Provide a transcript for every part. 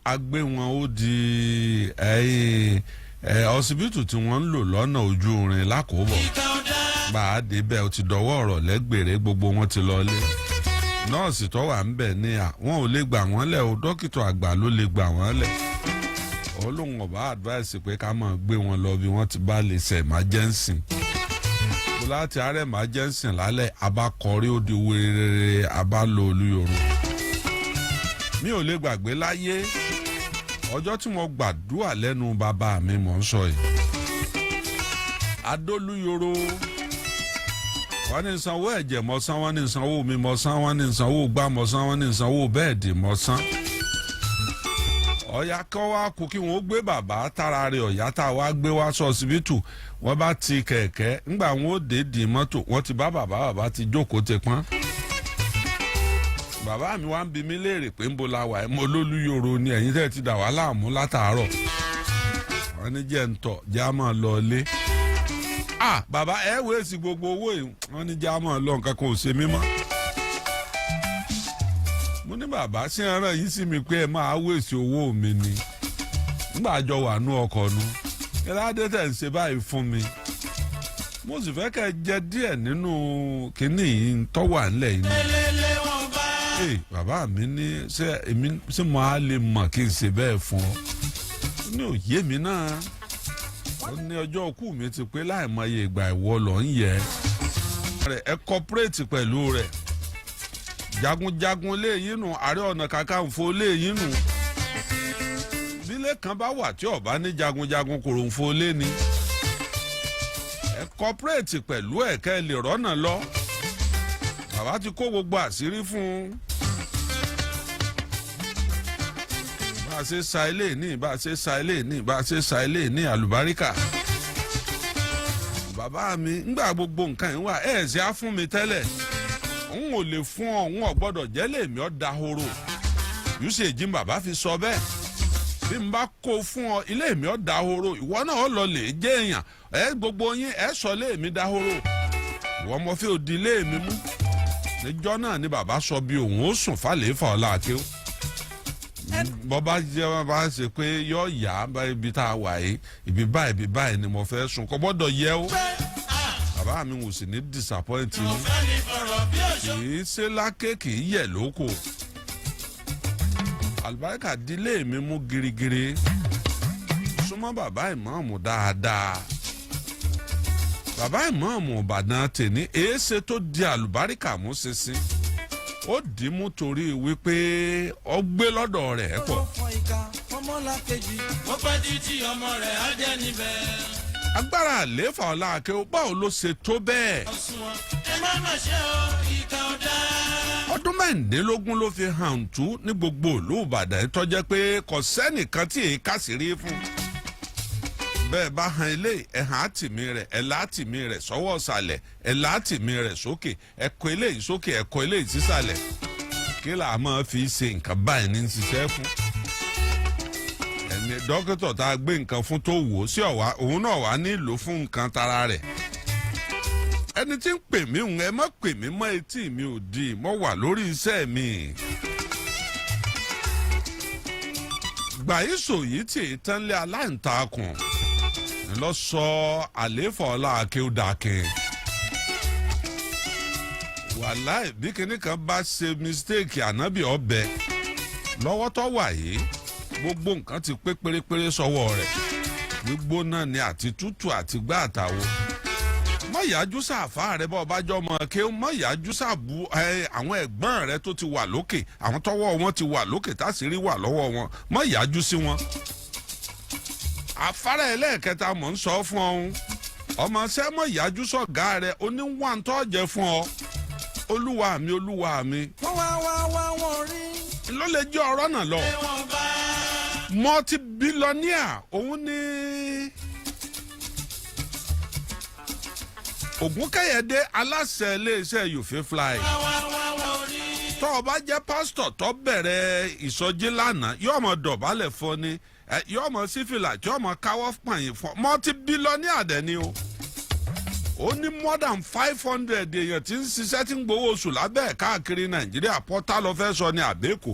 a gbé wọn ó di ọsibítù tí wọ́n ń lò lọ́nà ojú irin lákòóbọ̀ bá a débẹ̀ ó ti dọwọ́ ọ̀rọ̀ lẹ́gbèrè gbogbo wọn ti lọ lé nọ́ọ̀sì tó wà ń bẹ̀ ní wọn ò lè gbà wọ́n lẹ̀ o dókítà àgbà ló lè gbà wọ́n lẹ̀ olóhùn ọba advice pé ká máa gbé wọn lọ bí wọ́n ti bá lè ṣe emergency láti àárẹ̀ emergency lálẹ́ abakọ̀rí ó di wéré abalo olúyọ̀rọ̀ mi ò lè gbàgbé láyé ọjọ́ tí mo gbàdúrà lẹ́nu bàbá mi mò ń sọ yìí adólúyọ̀rọ̀ wọ́n ní sanwó ẹ̀jẹ̀ mọ́ san wọ́n ní sanwó mi mọ́ san wọ́n ní sanwó gbá mọ́ san wọ́n ní sanwó bẹ́ẹ̀dì mọ́ san ọ̀yà kọ́ wa kú kí wọ́n gbé bàbá tára rẹ̀ ọ̀yà tá a wá gbé wá sọ́sibítù wọ́n bá ti kẹ̀kẹ́ ńgbà wọn ó dé di mọ́tò wọ́n ti bá bàbá ti jókòó ti pọ́n. bàbá mi wá ń bi mí léèrè pé ń bo la wà ẹ́ mo lólúyọ̀rọ̀ ni ẹ̀yin tẹ́ ti dà wá láàmú látàárọ̀. wọ́n ní jẹ́ ń tọ̀ jẹ́ á máa lọ ilé. bàbá ẹ̀ wéèsì gbogbo owó yìí wọ́n ní jẹ́ á máa lọ nǹkan kan ò ṣe mí mọ́. mo ní bàbá ṣé ẹran yìí sí mi pé ẹ máa wéèsì owó mi ni nígbà àjọ wà nú ọkọ̀ nu ìlàdé tẹ̀ ń ṣe báyìí fún mi mo sì fẹ́ kẹ́ ẹ jẹ díẹ̀ nínú kínní yìí tó wà nílẹ̀ yìí ni bàbá mi ní ṣé mo á lè mọ̀ kí n ṣe bẹ́ẹ̀ fún ọ ní òye mi náà ó ní ọjọ́ òkú mi ti pé láìmọye ìgbà ìwọ lọ ń yẹ ẹ kọ́pẹ́rẹ́tì pẹ̀lú rẹ̀ jagunjagun léyìn nù Ààrẹ Ọ̀nà Kakanfò léyìn nù bílé kan bá wà tí ọba ní jagunjagun kòròǹfò lé ni ẹ kọ́pẹ́rẹ́tì pẹ̀lú ẹ̀ kẹ́ ẹ lè rọ́nà lọ bàbá ti kó gbogbo àṣírí fún un bá a ṣe sa ilé ní bá a ṣe sa ilé ní bá a ṣe sa ilé ní àlùbáríkà bàbá mi ńgbà gbogbo nǹkan yìí wà ẹ̀ ṣe á fún mi tẹ́lẹ̀ òun ò lè fún ọ òun ò gbọ́dọ̀ jẹ́ lèmi ọ́ dahoro usage bàbá fi sọ bẹ́ẹ̀ bí n bá kó fún ọ ilé mi ọ́ dahoro ìwọ náà lọ lè jẹ́ èèyàn ẹ gbogbo yín ẹ sọ lé mi dahoro ìwọ ọmọ fi òdi lé mi mú níjọ́ náà ni bàbá sọ bí òun ó sùn fàlẹ́ fà ọ́ láàkí ó bọ́bá jẹ́ bá ṣe pé yọ yá ibi tá a wà yìí ibi báyìí ni mo fẹ́ sùn kò gbọ́dọ̀ yẹ ó bàbá mi wò sí ní disappoint mi kì í ṣe lákè kì í yẹ lóko àlùbáríkà dílé mi mú girigiri súnmọ́ bàbá ìmáàmù dáadáa bàbá ìmáàmù Ìbàdàn tèní èéṣe tó di àlùbáríkà mú ṣinṣin ó dì í mú torí wípé ó gbé lọ́dọ̀ rẹ̀ pọ̀. agbára àléfà ọ̀làkẹ́ ó báwo ló ṣe tó bẹ́ẹ̀. ọdún mẹ́rìndínlógún ló fi hàn tú ní gbogbo ìlú Ìbàdàn tó jẹ́ pé kò sẹ́nìkan tí èyí kásìrí fún. bẹ́ẹ̀ bá han ilé ẹ̀hàn àtìmí rẹ̀ ẹ̀là àtìmí rẹ̀ sọ́wọ́ ọ̀sàlẹ̀ ẹ̀là àtìmí rẹ̀ sókè ẹ̀kọ́ eléyìí sókè ẹ̀kọ́ eléyìí sísàlẹ̀ kí là á máa fi ṣe nǹkan báyìí ní ṣiṣẹ́ fún. ẹni dókítà tá a gbé nǹkan fún tó wò ó sí ọ̀wá òun náà wà nílò fún nǹkan tara rẹ̀. ẹni tí ń pè mí ẹ má pè mí mọ́ etí mi ò di mo wà lórí iṣẹ́ mi. gbàyísò yìí tì í tán lé aláǹtakùn lọ sọ àléfà ọ̀làkẹ́ ó dàkẹ́. wàláì bí kinní kan bá ṣe mistake ànábì ọbẹ̀ lọ́wọ́ tó wà yìí gbogbo nǹkan ti pé pérépéré sọ́wọ́ rẹ̀ gbígbóná ni àti tútù àti gbá àtàwọ̀ mọ ìyájú sáfà rẹ bá ọbàjọ́ ọmọ ké mọ ìyájú sábù àwọn ẹ̀gbọ́n rẹ tó ti wà lókè àwọn tọ́wọ́ wọn ti wà lókè táṣìírí wà lọ́wọ́ wọn mọ ìyájú sí wọn. Àfárá ẹlẹ́ẹ̀kẹta mọ̀ ń sọ fún ọ̀hún ọmọ sẹ́mọ̀ ìyájú sọ̀gá rẹ̀ oníwàntọ́ jẹ fún ọ olúwa mi. wọ́n rí. ló lè jẹ́ ọ̀rọ̀ náà lọ. multi-billionaire òun ní Ògúnkẹ́yẹdé aláṣẹ iléeṣẹ́ You Fit Fly. tó o bá jẹ́ pásítọ̀ tó bẹ̀rẹ̀ ìsọjí lánàá yóò mọ̀ dọ̀bálẹ̀ fún ni yóò mọ̀ sífìlà tí yóò mọ̀ káwọ́ pààyàn fún multi-billionaire dẹ̀ ni o. ó ní more than 500 èèyàn tí ń ṣiṣẹ́ tí ń gbowó oṣù lábẹ́ káàkiri Nàìjíríà pọ́tà lọ fẹ́ sọ ní àbẹ́kò.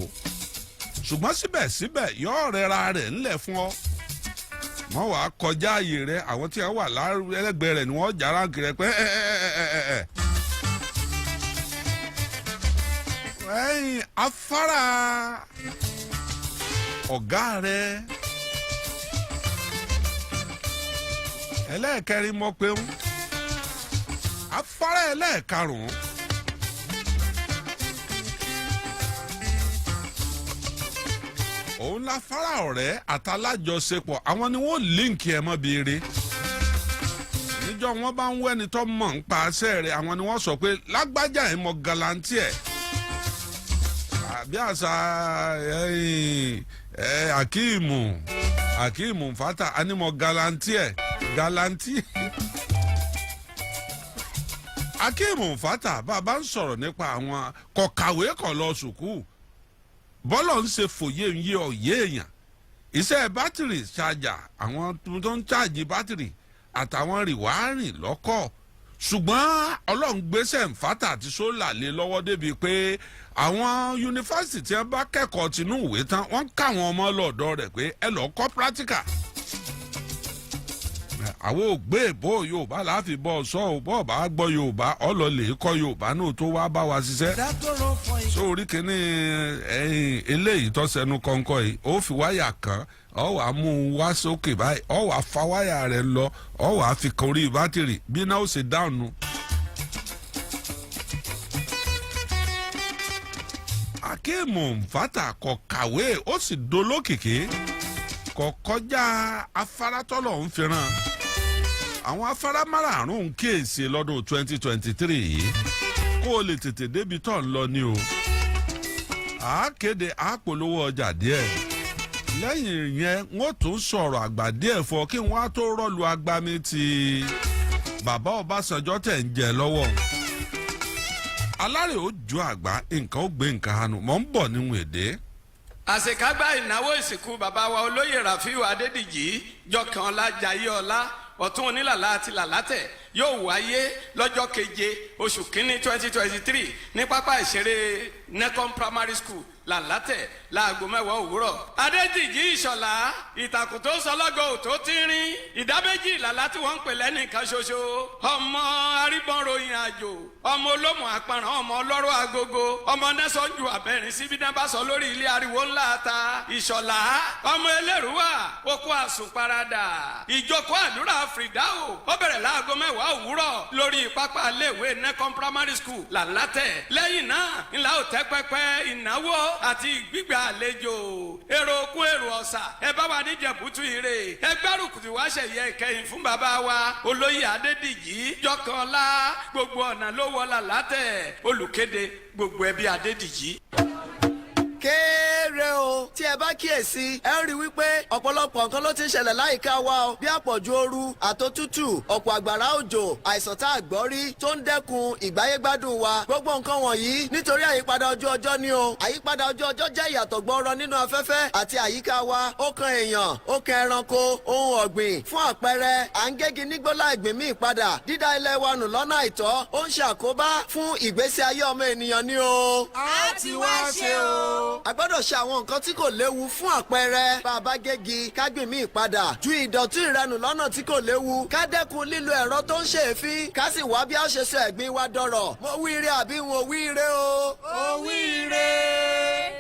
ṣùgbọ́n síbẹ̀síbẹ̀ yóò rẹra rẹ̀ ńlẹ̀ fún ọ wọ́n wàá kọjá ààyè rẹ̀ àwọn tí wọ́n wà lẹ́gbẹ̀ẹ́ rẹ̀ ni wọ́n jára kiri pé ẹ̀yìn afárá ọ̀gá rẹ̀ ẹlẹ́ẹ̀kẹrin mọ̀ pé afárá ẹlẹ́ẹ̀karùn-ún òun láfárá ọ̀rẹ́ àtàlájọṣepọ̀ àwọn ni wọ́n líǹkì ẹ̀ mọ́ biire níjọ́ wọ́n bá ń wẹ́ni tó mọ̀ ń pa aṣẹ́ rẹ̀ àwọn ni wọ́n sọ pé lágbájá ẹ̀ mọ̀ galanti ẹ̀ àbí àṣà Akíìmù Fata anímọ̀ galanti ẹ̀ galanti Akíìmù Fata bàbá ń sọ̀rọ̀ nípa àwọn kọ̀kàwé kọ̀ lọ sùkúù bọ́lọ̀ ń ṣe fòye ń yé ọ̀yẹ́ èèyàn iṣẹ́ bátìrì ṣáàjà àwọn tó ń ṣáàjì bátìrì àtàwọn rìwárìn lọ́kọ̀ ṣùgbọ́n ọlọ́run gbéṣẹ́ Fata àti sólà lé lọ́wọ́ débi pé àwọn yunifásitì tí wọ́n bá kẹ́kọ̀ọ́ tinú ìwé tán wọ́n káwọn ọmọ lọ́dọ̀ rẹ̀ pé ẹ lọ́ọ́ kọ́ pírátíkà àwọn ògbé ìbò Yorùbá láàfin bọ́ sọ ò bọ́ bá gbọ́ Yorùbá ọlọ́lẹ̀ kọ́ Yorùbá náà tó wá bá wa ṣiṣẹ́ sórí kínní eléyìí tó sẹnu kọ́ńkọ́ yìí ó fi wáyà kan ọ wàá mú un wá sókè báyìí ọ wàá fa wáyà rẹ̀ lọ ọ wàá fi kan orí bátìrì bí náà ó ṣe dáhùn. Akíìmù Fata kò kàwé ó sì dolókìkí kò kọjá afárá tọ́lọ̀ ń fi ràn àwọn Afaara Marun ń kíyèsí lọ́dún 2023 yìí kó o lè tètè débi tó ń lọ ní o àákéde àpolówó ọjà díẹ̀ lẹ́yìn yẹn wọ́n tún sọ̀rọ̀ àgbà díẹ̀ fọ kí wọ́n á tó rọ́ọ̀lù agbami ti bàbá Ọbásanjọ́ tẹ̀ ń jẹ lọ́wọ́ alárè ó ju àgbà nǹkan ó gbé nǹkan hànú mọ̀ ń bọ̀ níwọ̀n èdè. àṣekágbá ìnáwó ìsìnkú bàbá wa olóyè Rafiu Adédìjì jọkànlá jayé ọlá ọ̀tún onílàlá àti làlátẹ̀ yóò wáyé lọ́jọ́ keje oṣù kínní 2023 ní pápá ìṣeré Necom Primary School làlátẹ̀ láago 10 òwúrọ̀. Adédìjì Ìṣọ̀lá ìtàkùn tó sọlọ́gọ̀ ò tó tínrín ìdáméjì làlá tí wọ́n ń pè lẹ́nìkan ṣoṣo ọmọ arígbọ́nròyìn àjò ọmọ olómù àparàn ọmọ ọlọ́rọ̀ agogo ọmọ nẹ́sọ̀njù àbẹ̀rìn síbi náà bá sọ lórí ilé ariwo ńlá ta Ìṣọ̀lá ọmọ ẹlẹ́rùwà oko àsùnparadà ìjókòó àdúrà fìdáò ó bẹ̀rẹ̀ láago 10 òwúrọ̀ lórí pápá iléèwé Necom Primary School làlátẹ̀ lẹ́yìn náà ńlá ò tẹ́ pẹ́pẹ́ ìnáwó àti gbígbà àlejò èrò okun èrò ọ̀sà ẹ bá wa ní Jẹ̀bútú ire ẹ gbárùkùtù wá ṣẹ̀yẹ ìkẹyìn fún bàbá wa olóyè Adédìjì jọkànlá gbogbo ọ̀nà ló wọ làlátẹ̀ olùkéde gbogbo ẹbí Adédìjì. kéré o tí ẹ bá kíyèsí ẹ rí wípé ọ̀pọ̀lọpọ̀ nǹkan ló ti ń ṣẹlẹ̀ láyìíká wa o bí àpọ̀jù ooru àtòtútù ọ̀pọ̀ àgbàrá òjò àìsàn tá a gbọ́ rí tó ń dẹ́kun ìgbáyégbádùn wa gbogbo nǹkan wọ̀nyí nítorí àyípadà ojú ọjọ́ ni o àyípadà ojú ọjọ́ jẹ́ ìyàtọ̀ gbọ́ọ̀rọ̀ nínú afẹ́fẹ́ àti àyíká wa ó kan èèyàn ó kan ẹranko ohun ọ̀gbìn fún àpẹẹrẹ à ń gégi nígbó láì gbìn míì padà dídá ilẹ̀ wa nù lọ́nà àìtọ́ ó ń ṣàkóbá fún ìgbésí ayé ọmọ ènìyàn ni o. a ti wá ṣe o. a gbọ́dọ̀ ṣe àwọn nǹkan tí kò léwu fún àpẹẹrẹ bá a bá gégi ká gbìn míì padà ju ìdọ̀tí ìrẹnù lọ́nà tí kò léwu ká dẹ́kun lílo ẹ̀rọ tó ń ṣe èéfín ká sì wá bí a ṣe sọ ẹ̀gbin wa dọ̀rọ̀ mo wíire àbí mo wíire o. ó wíire.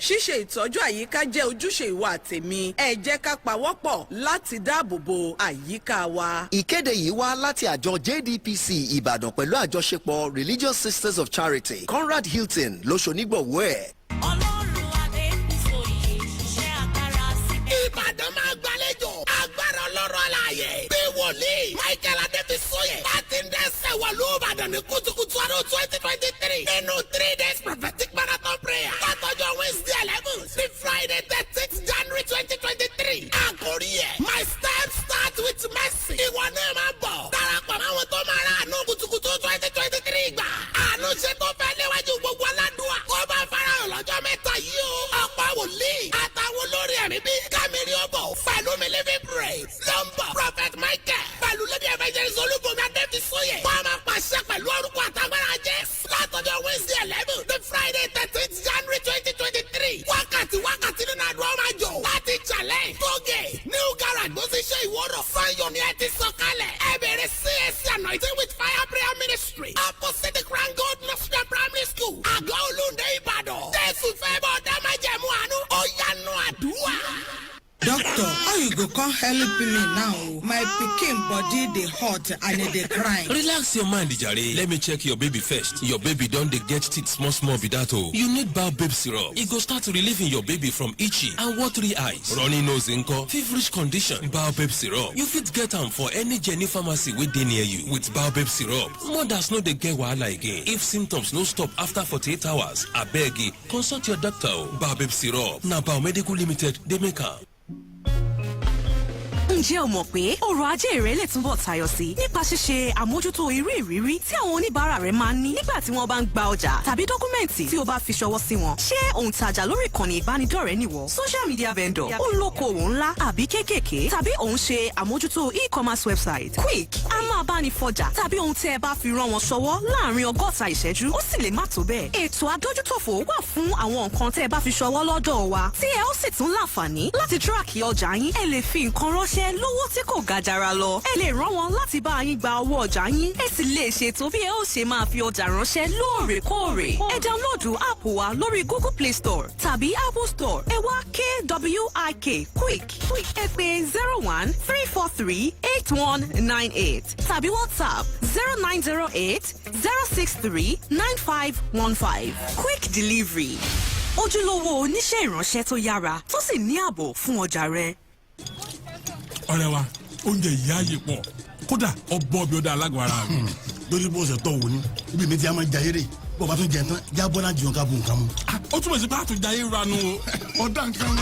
ṣíṣe ìtọ́jú àyíká jẹ́ ojúṣe ìwà tèmi ẹ jẹ́ ká pawọ́pọ̀ láti dáàbò bo àyíká wa. ìkéde yìí wá láti àjọ JDPC Ìbàdàn pẹ̀lú àjọṣepọ̀ Religious Sisters of Charity Conrad Hilton ló ṣonígbọ̀wọ́ ẹ̀. Ìbàdàn máa gbàlejò agbára ọlọ́run aláàyè bí wòlíì Michael Adébísóyè láti ń dẹ́sẹ̀ wọ̀lú Ìbàdàn ní kùtùkùtù ọdún 2023 nínú 3 days prophetic marathon prayer látọjọ́ Wednesday 11 sí Friday 13th January 2023 àkórí ẹ̀ my steps start with mercy ìwọ náà máa bọ̀ darapọ̀ mọ́ àwọn tó máa ra àánú kùtùkùtù 2023 gbà àánú ṣe tó fẹ́ léwájú gbogbo aládùúgbò kó bá farahàn lọ́jọ́ mẹ́ta yìí o ọ̀pọ̀ wòlíì àtàwọn olórí ẹ̀rí bíi kámẹ́rì ọ̀bọ̀ pẹ̀lú mi living praise lọ́mbọ̀ prophet Michael pẹ̀lú lady evangelist Olúbùnmi Adébísóyè wọ́n máa pàṣẹ pẹ̀lú orúkọ àtàgbára Jésù látọjọ́ Wednesday 11 to Friday 13th January 2023 wákàtí nínú àdúrà ayọ̀ ni ẹ ti sọ̀kalẹ̀. Ẹ bẹ̀rẹ̀ CAC Anointing with Fire Prayer Ministry. Opposite the Grand Gold National Primary School. Àgọ́ Olóńdé Ìbàdàn. Jésù fẹ́ bọ̀ dá májẹ̀mú àánú. Ó yanu àdúrà. Doctor, how you go come help me now? My pikin body dey hot and e dey cry. Relax your mind, Jare. Let me check your baby first. Your baby don dey get teeth small be that o. You need baobab syrup. E go start relieving your baby from itchy and watery eyes, runny nose nko, feverish condition. Baobab syrup. You fit get am for any Jenny pharmacy wey dey near you. With baobab syrup, mothers no dey get wahala again. If symptoms no stop after 48 hours, abeg consult your doctor o. Baobab syrup na Biomedical Limited dey make am. Ǹjẹ́ o mọ̀ pé ọrọ̀ ajé rẹ lè túbọ̀ tayọ sí nípa ṣíṣe àmójútó irú ìrírí tí àwọn oníbàárà rẹ máa ń ní nígbà tí wọ́n bá ń gba ọjà tàbí dọ́kúmẹ̀ntì tí o bá fi ṣọwọ́ sí wọn? Ṣé òǹtajà lórí ìkànnì ìbánidọ́rẹ̀ẹ́ nìwọ? Social media vendor, olókoòwò ńlá àbí kéékèèké tàbí òun ṣe àmójútó e-commerce website Quick. A máa bá ní fọjà tàbí ohun tí ẹ bá fi rán wọn ṣọwọ́ láàrin 60 ìṣẹ́jú. Ó sì lè má tó bẹ́ẹ̀. Ètò adójútòfò wà fún àwọn nǹkan tẹ́ ẹ bá fi ṣọwọ́ lọ́dọ̀ wa tí ẹ ó sì tún láǹfààní láti tíráàkì ọjà yín. Ẹ lè fi nǹkan ránṣẹ́ lówó tí kò ga jara lọ. Ẹ lè rán wọn láti bá yín gba owó ọjà yín. Ẹ sì lè ṣètò bí ẹ ó ṣe máa fi ọjà ránṣẹ́ lóòrèkóòrè. Ẹ dáńlóòdù app wa lórí Google Play Store tàbí Apple Store. Ẹ wá KWIK Quick. Ẹ pè 01-343-8198 tàbí WhatsApp 0908-063-9515. Quick Delivery. Ojúlówó oníṣẹ́ ìránṣẹ́ tó yára tó sì ní ààbò fún ọjà rẹ. Ọ̀rẹ́ wa, oúnjẹ ìyá yìí pọ̀. Kódà ọbọ̀ bí ó dá alágbára rẹ̀. Lórí bó ṣe tọ̀ wò ni, ibi mi ti a máa jayére. Bó bá tún jẹ tán, jábọ́ náà jìyàn ká bu nǹkan mu. Ó túmọ̀ sí pé a tún jayé ranu o. Ọ̀dà nǹkan.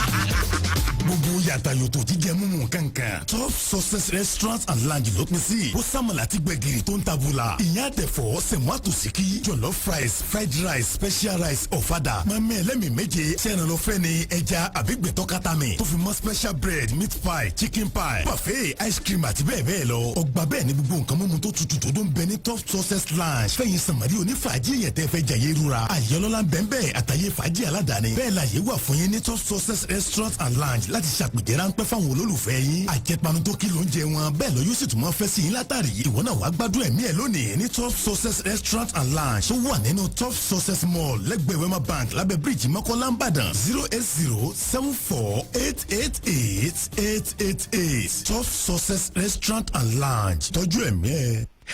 Gbogbo yàtà yòtò jíjẹ mímu kankan. Top Success Restaurant and Lounge ló pín sí. Ó sàmàlà àti gbẹ̀gìrì tó ń tabula. Ìyá àtẹ̀fọ́, sẹ̀mọ́ àtòsíkí, jollof rice, fried rice, special rice, ọ̀fadà. Mọ̀mí ẹlẹ́mì méje, sẹ́ran lọ fẹ́ ni ẹja àbígbẹ̀tọ́ kátàmì. Tó fi mọ́ special bread, meat pie, chicken pie, parfait, ice cream àti bẹ́ẹ̀ bẹ́ẹ̀ lọ. Ọgbà bẹ́ẹ̀ ni gbogbo nǹkan mímu tó tutù tó dún bẹ ní Top Success Lounge. Fẹ́yìn sàmàrí onífàájì yẹn tẹ́ fẹ́ jàyé rura. Àyẹ̀lọ́lá bẹ́ẹ̀ àtàyè fàájì aládàáni. Bẹ́ẹ̀ la yẹ wà fún yín ní Top Success Restaurant and Lounge láti ṣàpèjẹ́ ráńpẹ́ fáwọn olólùfẹ́ yín. Àjẹpanu tó kí ló ń jẹ wọn. Bẹ́ẹ̀ lọ yóò sì tún máa fẹ́ sí yín látàrí. Ìwọ náà wàá gbádùn ẹ̀mí ẹ̀ lónìí ní Top Success Restaurant and Lounge. Tó wà nínú Top Success Mall lẹ́gbẹ̀ẹ́ Wema Bank lábẹ́ bíríìjì Mọ́kọ́lá Ìbàdàn 08074888888. Top Success Restaurant and Lounge. Tọ́jú ẹ̀mí ẹ̀. Ó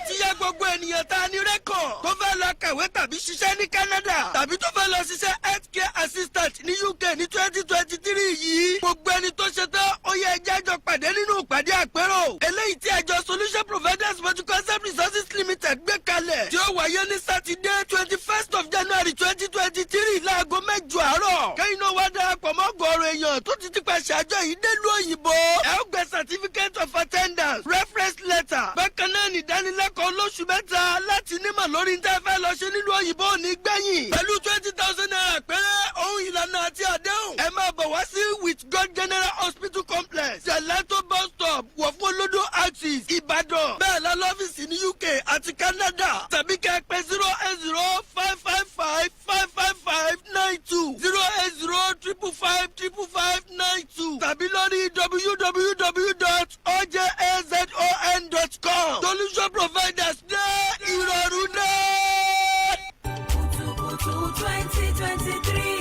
ti yẹ gbogbo ènìyàn tá a ní rẹ́kọ̀ tó fẹ́ lọ kàwé tàbí ṣiṣẹ́ ní Canada tàbí tó fẹ́ lọ ṣiṣẹ́ healthcare assistant ní UK ní 2023 yìí. Gbogbo ẹni tó ṣe tán ó yẹ ẹjẹ́ àjọ pàdé nínú ìpàdé àpérò. Eléyìí tí àjọ Solution Providers Multi-Concept Resources Limited gbé kalẹ̀ tí ó wáyé ní Sátidé 21st of January 2023 láago 8 àárọ̀. Kẹ́yìn náà wá darapọ̀ mọ́ gọ̀ọ̀rọ̀ èèyàn tó ti pàṣẹ àjọ yìí délùú òyìnbó. Ẹ ó gbé certificate of attendance, reference letter. Bákan náà ní ìdánilẹ́kọ̀ọ́ lóṣù mẹ́ta láti nímọ̀ lórí ní tẹ́fẹ́ lọ ṣe nílùú òyìnbó ní gbẹ̀yìn. Pẹ̀lú 20,000 naira péré ohun ìlànà àti àdéhùn. Ẹ máa bọ̀ wá sí With God General Hospital Complex, Jalato bus stop, Wọ̀fún Olódò Axis, Ìbàdàn. Bẹ́ẹ̀ la lọ́fíìsì ní UK àti Canada. Tàbí kẹ́ pé 08055555592 080555592 tàbí lórí www.ojazon.com. Solution Providers dé ìrọ̀rùn dé. Kùtùkùtù 2023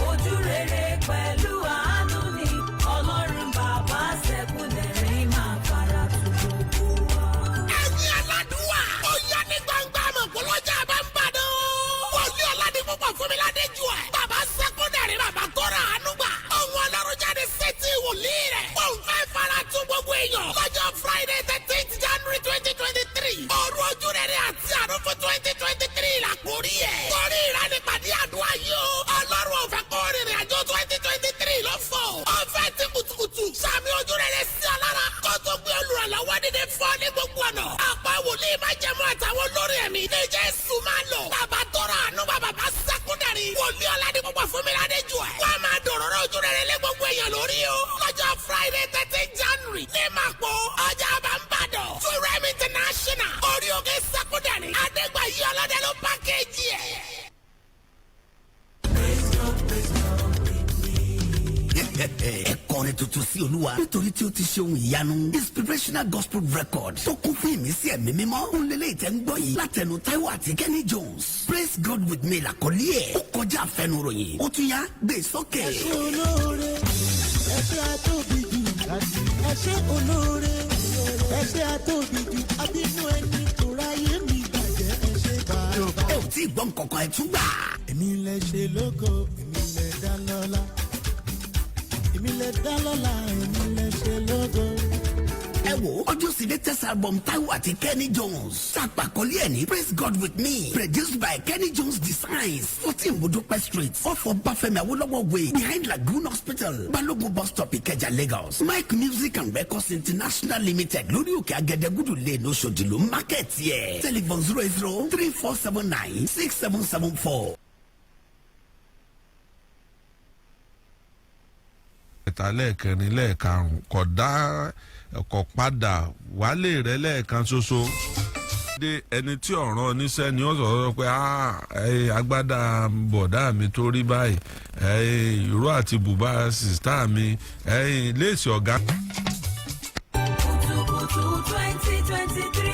ojú rere pẹ̀lú àánú ni Ọlọ́run bàbá ṣẹ́kùnrin máa fara tu gbogbo wa. Ẹ̀yin aládùúwà, ó yá ní gbangba mọ̀kúlọ́jà bá ń bàdàn. Wòlíì Ọládé púpọ̀ fún mi ládé jù ẹ̀. Bàbá ṣẹ́kùnrin bàbá tọ́ra àánú gbà. Ohun Ọlọ́run jáde sétí wòlíì rẹ̀. Òun fẹ́ fara tu gbogbo èèyàn. Lọ́jọ́ Friday 13th January 2023. Òru ojú rere àti àánú fún 2023 làkúrí ẹ̀. Torí ìránipàdé àdúrà yìí o. Ọlọ́run ò fẹ́ kó rìnrìn àjò 2023 lọ́fọ̀. Ọ̀fẹ́ tí kùtùkùtù sàmì ojú rere sí alára. Kó tó gbé olùrànlọ́wọ́ dídé fọ́ ní gbogbo ọ̀nà. Àpá wòlíì máa jẹmọ́ àtàwọn olórí ẹ̀mí. Ní Jésù máa lọ. Bàbá tọrọ àánú bàbá sẹ́kúndàrí. Wòlíì Ọládé púpọ̀ fún mi ládé jù ẹ̀. Wọ́n máa dòròrò ojú rere lé gbogbo èèyàn lórí o. Lọ́jọ́ Friday 13 January ní Màpó. Ọjà bá ń bàdàn. Fúrẹ́m International. Orí òkè sẹ́kúndàrí. Adégbàyí Ọlọ́dẹ ló pákéjì ẹ̀. ẹ kọrin tuntun sí olúwa nítorí tí ó ti ṣe ohun ìyanu. inspirational gospel record tó kún fún ìmísí ẹ̀mí mímọ́ ń lélẹ̀ ìtẹ́ ń gbọ́ yìí látẹnu Táíwò àti Kenny Jones. praise God with me làkọ́lé ẹ̀ ó kọjá àfẹnuròyìn ó tún yá gbé sókè. ẹ ṣé olóore ẹ ṣé àtóbi jù ẹ ṣé olóore ẹ ṣé àtóbi jù abínú ẹni tó ráyé mi bàjẹ́ ẹ ṣé bàbá. ẹ ò tí ì gbọ́ nǹkankan ẹ tún gbà. èmi lẹ ṣe lógo èmi lẹ dá lọ́lá èmi lẹ dá lọ́lá èmi lẹ ṣe lógo. ẹ wo ọjọ́ sí latest album Táíwò àti Kenny Jones ṣàpàkọ́lé ẹ̀ ní praise God with me produced by Kenny Jones Designs 14 Modope Street off Ọbáfẹ́mi Awólọ́wọ̀ way behind Lagoon Hospital Balogun bus stop Ìkẹjà Lagos. Mike Music and Records International Limited lórí òkè Agẹdẹgúdù lane Òṣòdì ló market yẹ telephone 08034796774. ẹ̀ta lẹ́ẹ̀kẹrin lẹ́ẹ̀karùn-ún kódà kò padà wálé rẹ̀ lẹ́ẹ̀kan ṣoṣo. dé ẹni tí ọ̀ràn oníṣẹ́ ni ó sọ̀rọ̀ pé agbádá bọ̀dá mi tó rí báyìí ìró àti bùbá sìstá mi léèsì ọ̀gá. kùtùkùtù 2023.